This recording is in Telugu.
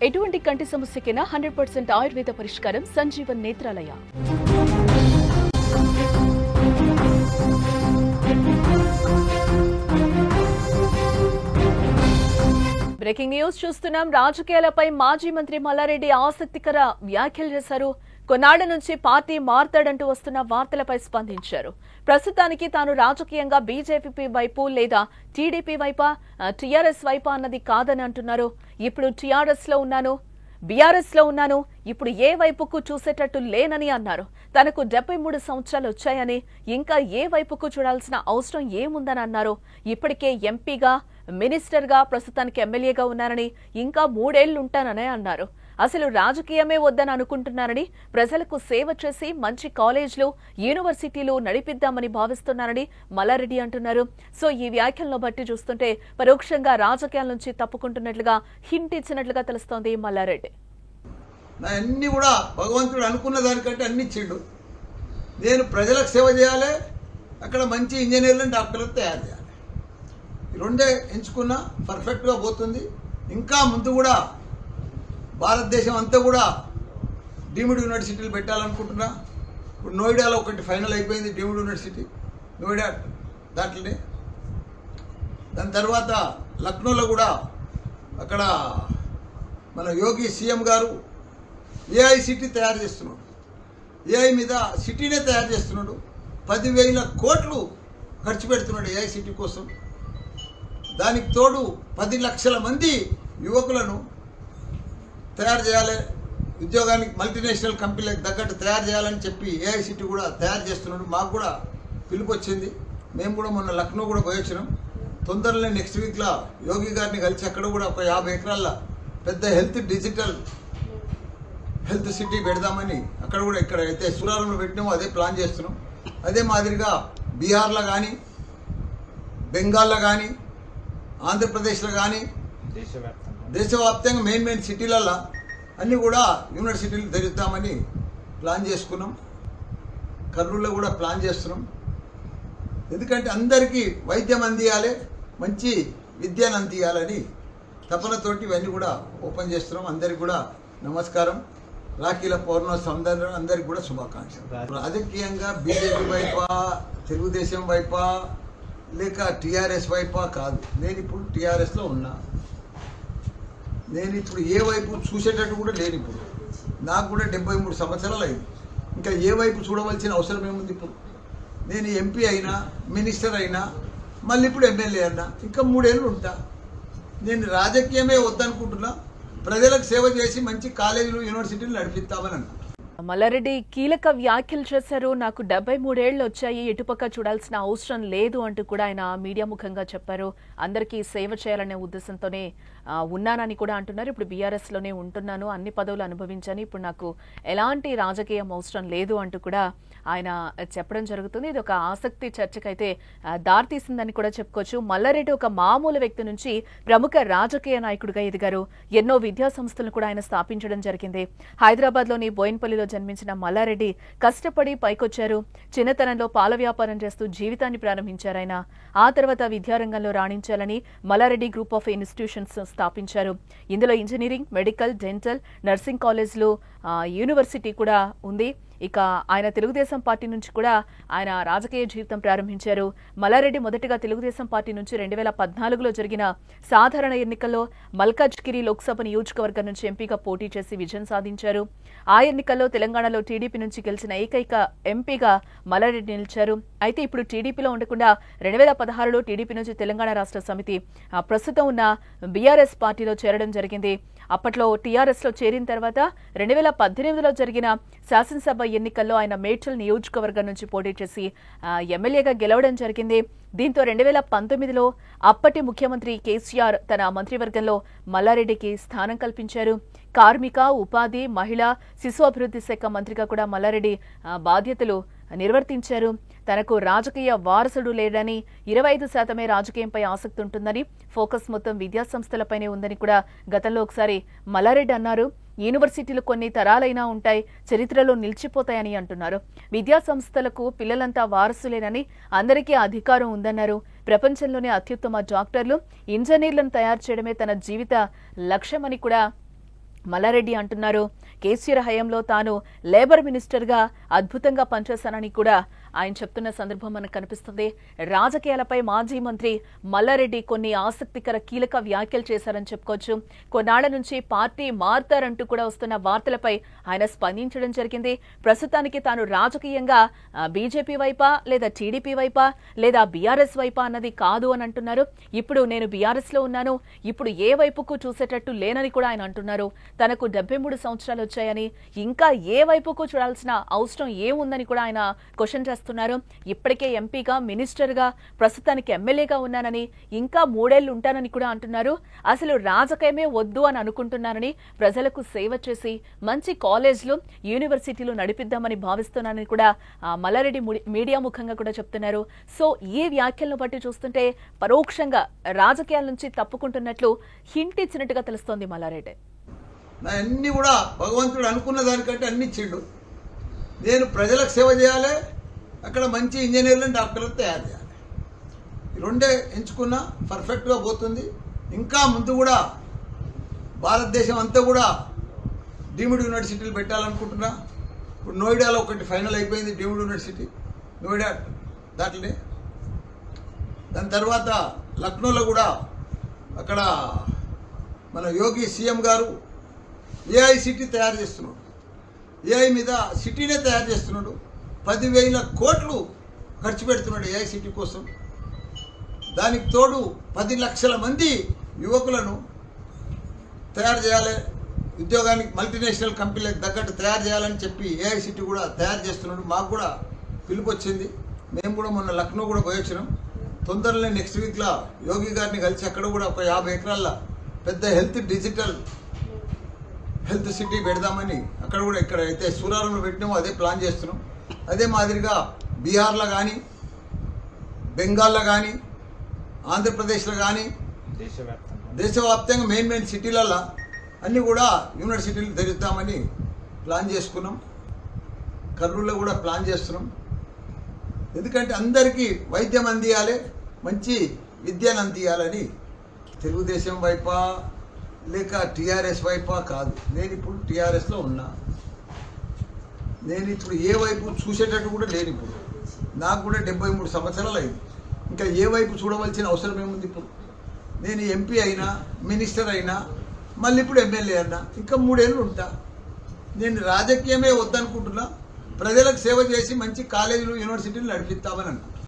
ఎటువంటి కంటి సమస్యకైనా 100% ఆయుర్వేద పరిష్కారం సంజీవన్ నేత్రాలయ. బ్రేకింగ్ న్యూస్ చూస్తున్నాం. రాజకీయాలపై మాజీ మంత్రి మల్లారెడ్డి ఆసక్తికర వ్యాఖ్యలు చేశారు. కొన్నాళ్ల నుంచి పార్టీ మారతాడంటూ వస్తున్న వార్తలపై స్పందించారు. ప్రస్తుతానికి తాను రాజకీయంగా బీజేపీ వైపు లేదా టీడీపీ వైపా టీఆర్ఎస్ వైపా అన్నది కాదని అంటున్నారు. ఇప్పుడు టీఆర్ఎస్ లో ఉన్నాను, బీఆర్ఎస్ లో ఉన్నాను, ఇప్పుడు ఏ వైపుకు చూసేటట్టు లేనని అన్నారు. తనకు 73 సంవత్సరాలు వచ్చాయని ఇంకా ఏ వైపుకు చూడాల్సిన అవసరం ఏముందని అన్నారు. ఇప్పటికే ఎంపీగా, మినిస్టర్గా, ప్రస్తుతానికి ఎమ్మెల్యేగా ఉన్నారని ఇంకా 3 ఏళ్లు ఉంటానని అన్నారు. అసలు రాజకీయమే వద్దని అనుకుంటున్నారని, ప్రజలకు సేవ చేసి మంచి కాలేజీలు, యూనివర్సిటీలు నడిపిద్దామని భావిస్తున్నారని మల్లారెడ్డి అంటున్నారు. సో ఈ వ్యాఖ్యలను బట్టి చూస్తుంటే పరోక్షంగా రాజకీయాల నుంచి తప్పుకుంటున్నట్లుగా హింట్ ఇచ్చినట్లుగా తెలుస్తోంది మల్లారెడ్డి. అన్ని కూడా భగవంతుడు అనుకున్న దానికంటే అన్ని ఇచ్చిండు. నేను ప్రజలకు సేవ చేయాలి, అక్కడ మంచి ఇంజనీర్లను, డాక్టర్లను తయారు చేయాలి. ఈ రెండే ఎంచుకున్నా పర్ఫెక్ట్గా పోతుంది. ఇంకా ముందు కూడా భారతదేశం అంతా కూడా డీమ్డ్ యూనివర్సిటీలు పెట్టాలనుకుంటున్నా. ఇప్పుడు నోయిడాలో ఒకటి ఫైనల్ అయిపోయింది, డీమ్డ్ యూనివర్సిటీ నోయిడా దాంట్లోనే. దాని తర్వాత లక్నోలో కూడా అక్కడ మన యోగి సీఎం గారు ఏఐ సిటీ తయారు చేస్తున్నాడు. ఏఐ మీద సిటీనే తయారు చేస్తున్నాడు. 10,000 కోట్లు ఖర్చు పెడుతున్నాడు ఏఐ సిటీ కోసం. దానికి తోడు 10 లక్షల మంది యువకులను తయారు చేయాలి, ఉద్యోగానికి మల్టీనేషనల్ కంపెనీలకు తగ్గట్టు తయారు చేయాలని చెప్పి ఏఐ సిటీ కూడా తయారు చేస్తున్నాడు. మాకు కూడా పిలుపు వచ్చింది. మేము కూడా మొన్న లక్నో కూడా పోయి వచ్చినాం. తొందరలో నెక్స్ట్ వీక్లో యోగి గారిని కలిసి అక్కడ కూడా ఒక 50 ఎకరాల పెద్ద డిజిటల్ హెల్త్ సిటీ పెడదామని అక్కడ కూడా ఇక్కడ అయితే సూరారంలో పెట్టినామో అదే ప్లాన్ చేస్తున్నాం. అదే మాదిరిగా బీహార్లో కానీ, బెంగాల్లో కానీ, ఆంధ్రప్రదేశ్లో కానీ, దేశవ్యాప్తంగా మెయిన్ సిటీలలో అన్నీ కూడా యూనివర్సిటీలు తెరుద్దామని ప్లాన్ చేసుకున్నాం. కర్నూలులో కూడా ప్లాన్ చేస్తున్నాం. ఎందుకంటే అందరికీ వైద్యం అందియాలి, మంచి విద్యను అందియాలని తపనతోటి ఇవన్నీ కూడా ఓపెన్ చేస్తున్నాం. అందరికి కూడా నమస్కారం. రాఖీల పౌర్ణోత్సవం అందరికి కూడా శుభాకాంక్షలు. రాజకీయంగా బీజేపీ వైపా, తెలుగుదేశం వైపా, లేక టీఆర్ఎస్ వైపా కాదు. నేను ఇప్పుడు టీఆర్ఎస్లో ఉన్నా. నేను ఇప్పుడు ఏ వైపు చూసేటట్టు కూడా లేను. ఇప్పుడు నాకు కూడా 73 సంవత్సరాలు అయింది. ఇంకా ఏ వైపు చూడవలసిన అవసరం ఏముంది? ఇప్పుడు నేను ఎంపీ అయినా, మినిస్టర్ అయినా, మళ్ళీ ఇప్పుడు ఎమ్మెల్యే అయినా, ఇంకా 3 ఏళ్ళు ఉంటా. నేను రాజకీయమే వద్దనుకుంటున్నా. ప్రజలకు సేవ చేసి మంచి కాలేజీలు, యూనివర్సిటీలు నడిపిస్తామని అనుకుంటున్నాను. మల్లారెడ్డి కీలక వ్యాఖ్యలు చేశారు. నాకు 73 ఏళ్లు వచ్చాయి, ఎటుపక్క చూడాల్సిన అవసరం లేదు అంటూ కూడా ఆయన మీడియా ముఖంగా చెప్పారు. అందరికీ సేవ చేయాలనే ఉద్దేశంతోనే ఉన్నానని కూడా అంటున్నారు. ఇప్పుడు బీఆర్ఎస్ లోనే ఉంటున్నాను, అన్ని పదవులు అనుభవించాను, ఇప్పుడు నాకు ఎలాంటి రాజకీయం అవసరం లేదు అంటూ కూడా ఆయన చెప్పడం జరుగుతుంది. ఇది ఒక ఆసక్తి చర్చకైతే దారితీసిందని కూడా చెప్పుకోవచ్చు. మల్లారెడ్డి ఒక మామూలు వ్యక్తి నుంచి ప్రముఖ రాజకీయ నాయకుడిగా ఎదిగారు. ఎన్నో విద్యా సంస్థలను కూడా ఆయన స్థాపించడం జరిగింది. హైదరాబాద్ లోని బోయిన్పల్లిలో జన్మించిన మల్లారెడ్డి కష్టపడి పైకొచ్చారు. చిన్నతనంలో పాల వ్యాపారం చేస్తూ జీవితాన్ని ప్రారంభించారు ఆయన. ఆ తర్వాత విద్యారంగంలో రాణించాలని మల్లారెడ్డి గ్రూప్ ఆఫ్ ఇన్స్టిట్యూషన్స్ స్థాపించారు. ఇందులో ఇంజనీరింగ్, మెడికల్, డెంటల్, నర్సింగ్ కాలేజీలు, యూనివర్సిటీ కూడా ఉంది. ఇక ఆయన తెలుగుదేశం పార్టీ నుంచి కూడా ఆయన రాజకీయ జీవితం ప్రారంభించారు. మల్లారెడ్డి మొదటిగా తెలుగుదేశం పార్టీ నుంచి 2014లో జరిగిన సాధారణ ఎన్నికల్లో మల్కాజ్గిరి లోక్సభ నియోజకవర్గం నుంచి ఎంపీగా పోటీ చేసి విజయం సాధించారు. ఆ ఎన్నికల్లో తెలంగాణలో టీడీపీ నుంచి గెలిచిన ఏకైక ఎంపీగా మల్లారెడ్డి నిలిచారు. అయితే ఇప్పుడు టీడీపీలో ఉండకుండా 2016లో టీడీపీ నుంచి తెలంగాణ రాష్ట్ర సమితి ప్రస్తుతం ఉన్న బీఆర్ఎస్ పార్టీలో చేరడం జరిగింది. అప్పట్లో టీఆర్ఎస్ లో చేరిన తర్వాత 2018లో జరిగిన శాసనసభ ఎన్నికల్లో ఆయన మేడ్చల్ నియోజకవర్గం నుంచి పోటీ చేసి ఎమ్మెల్యేగా గెలవడం జరిగింది. దీంతో 2019లో అప్పటి ముఖ్యమంత్రి కేసీఆర్ తన మంత్రివర్గంలో మల్లారెడ్డికి స్థానం కల్పించారు. కార్మిక, ఉపాధి, మహిళా, శిశు అభివృద్ధి శాఖ మంత్రిగా కూడా మల్లారెడ్డి బాధ్యతలు నిర్వర్తించారు. తనకు రాజకీయ వారసుడు లేడని, 25% రాజకీయంపై ఆసక్తి ఉంటుందని, ఫోకస్ మొత్తం విద్యా సంస్థలపైనే ఉందని కూడా గతంలో ఒకసారి మల్లారెడ్డి అన్నారు. యూనివర్సిటీలు కొన్ని తరాలైనా ఉంటాయి, చరిత్రలో నిలిచిపోతాయని అంటున్నారు. విద్యా సంస్థలకు పిల్లలంతా వారసులేనని, అందరికీ అధికారం ఉందన్నారు. ప్రపంచంలోనే అత్యుత్తమ డాక్టర్లు, ఇంజనీర్లను తయారు చేయడమే తన జీవిత లక్ష్యమని కూడా మల్లారెడ్డి అంటున్నారు కేసీఆర్ హయాంలో తాను లేబర్ మినిస్టర్గా అద్భుతంగా పనిచేశానని కూడా ఆయన చెప్తున్న సందర్భం మనకు కనిపిస్తుంది. రాజకీయాలపై మాజీ మంత్రి మల్లారెడ్డి కొన్ని ఆసక్తికర కీలక వ్యాఖ్యలు చేశారని చెప్పుకోవచ్చు. కొన్నాళ్ల నుంచి పార్టీ మారుతారంటూ కూడా వస్తున్న వార్తలపై ఆయన స్పందించడం జరిగింది. ప్రస్తుతానికి తాను రాజకీయంగా బీజేపీ వైపా లేదా టీడీపీ వైపా లేదా బీఆర్ఎస్ వైపా అన్నది కాదు అని అంటున్నారు. ఇప్పుడు నేను బీఆర్ఎస్ లో ఉన్నాను, ఇప్పుడు ఏ వైపుకు చూసేటట్టు లేనని కూడా ఆయన అంటున్నారు. తనకు 73 సంవత్సరాలు వచ్చాయని ఇంకా ఏ వైపుకు చూడాల్సిన అవసరం ఏముందని కూడా ఆయన క్వశ్చన్ చేస్తున్నారు. ఇప్పటికే ఎంపీగా, మినిస్టర్గా, ప్రస్తుతానికి ఎమ్మెల్యేగా ఉన్నానని, ఇంకా 3 ఏళ్లు ఉంటానని కూడా అంటున్నారు. అసలు రాజకీయమే వద్దు అని అనుకుంటున్నానని, ప్రజలకు సేవ చేసి మంచి కాలేజ్లు, యూనివర్సిటీలు నడిపిద్దామని భావిస్తున్నానని కూడా మల్లారెడ్డి మీడియా ముఖంగా కూడా చెప్తున్నారు. సో ఈ వ్యాఖ్యలను బట్టి చూస్తుంటే పరోక్షంగా రాజకీయాల నుంచి తప్పుకుంటున్నట్లు హింట్ ఇచ్చినట్టుగా తెలుస్తోంది మల్లారెడ్డి. అన్నీ కూడా భగవంతుడు అనుకున్న దానికంటే అన్ని ఇచ్చిండు. నేను ప్రజలకు సేవ చేయాలి, అక్కడ మంచి ఇంజనీర్లను, డాక్టర్లను తయారు చేయాలి. ఈ రెండే ఎంచుకున్నా పర్ఫెక్ట్గా పోతుంది. ఇంకా ముందు కూడా భారతదేశం అంతా కూడా డీమ్డ్ యూనివర్సిటీలు పెట్టాలనుకుంటున్నా. ఇప్పుడు నోయిడాలో ఒకటి ఫైనల్ అయిపోయింది, డీమ్డ్ యూనివర్సిటీ నోయిడా దాంట్లోనే. దాని తర్వాత లక్నోలో కూడా అక్కడ మన యోగి సీఎం గారు ఏఐ సిటీ తయారు చేస్తున్నాడు. ఏఐ మీద సిటీనే తయారు చేస్తున్నాడు. 10,000 కోట్లు ఖర్చు పెడుతున్నాడు ఏఐ సిటీ కోసం. దానికి తోడు 10 లక్షల మంది యువకులను తయారు చేయాలి, ఉద్యోగానికి మల్టీనేషనల్ కంపెనీలకు తగ్గట్టు తయారు చేయాలని చెప్పి ఏఐ సిటీ కూడా తయారు చేస్తున్నాడు. మాకు కూడా పిలుపు వచ్చింది. మేము కూడా మొన్న లక్నో కూడా పోయొచ్చినాం. తొందరలో నెక్స్ట్ వీక్లో యోగి గారిని కలిసి అక్కడ కూడా ఒక 50 ఎకరాల పెద్ద డిజిటల్ హెల్త్ సిటీ పెడదామని అక్కడ కూడా ఇక్కడ అయితే సూరారంలో పెట్టినామో అదే ప్లాన్ చేస్తున్నాం. అదే మాదిరిగా బీహార్లో కానీ, బెంగాల్లో కానీ, ఆంధ్రప్రదేశ్లో కానీ, దేశవ్యాప్తంగా మెయిన్ సిటీలలో అన్నీ కూడా యూనివర్సిటీలు తెరుద్దామని ప్లాన్ చేసుకున్నాం. కర్నూలులో కూడా ప్లాన్ చేస్తున్నాం. ఎందుకంటే అందరికీ వైద్యం అందియాలి, మంచి విద్యను అందియాలని. తెలుగుదేశం వైపా లేక టీఆర్ఎస్ వైపా కాదు. నేను ఇప్పుడు టీఆర్ఎస్లో ఉన్నా. నేను ఇప్పుడు ఏ వైపు చూసేటట్టు కూడా లేను. ఇప్పుడు నాకు కూడా 73 సంవత్సరాలు అయింది. ఇంకా ఏ వైపు చూడవలసిన అవసరం ఏముంది? ఇప్పుడు నేను ఎంపీ అయినా, మినిస్టర్ అయినా, మళ్ళీ ఇప్పుడు ఎమ్మెల్యే అయినా, ఇంకా 3 ఏళ్ళు ఉంటా. నేను రాజకీయమే వద్దనుకుంటున్నా. ప్రజలకు సేవ చేసి మంచి కాలేజీలు, యూనివర్సిటీలు నడిపిస్తామని అనుకుంటున్నాను.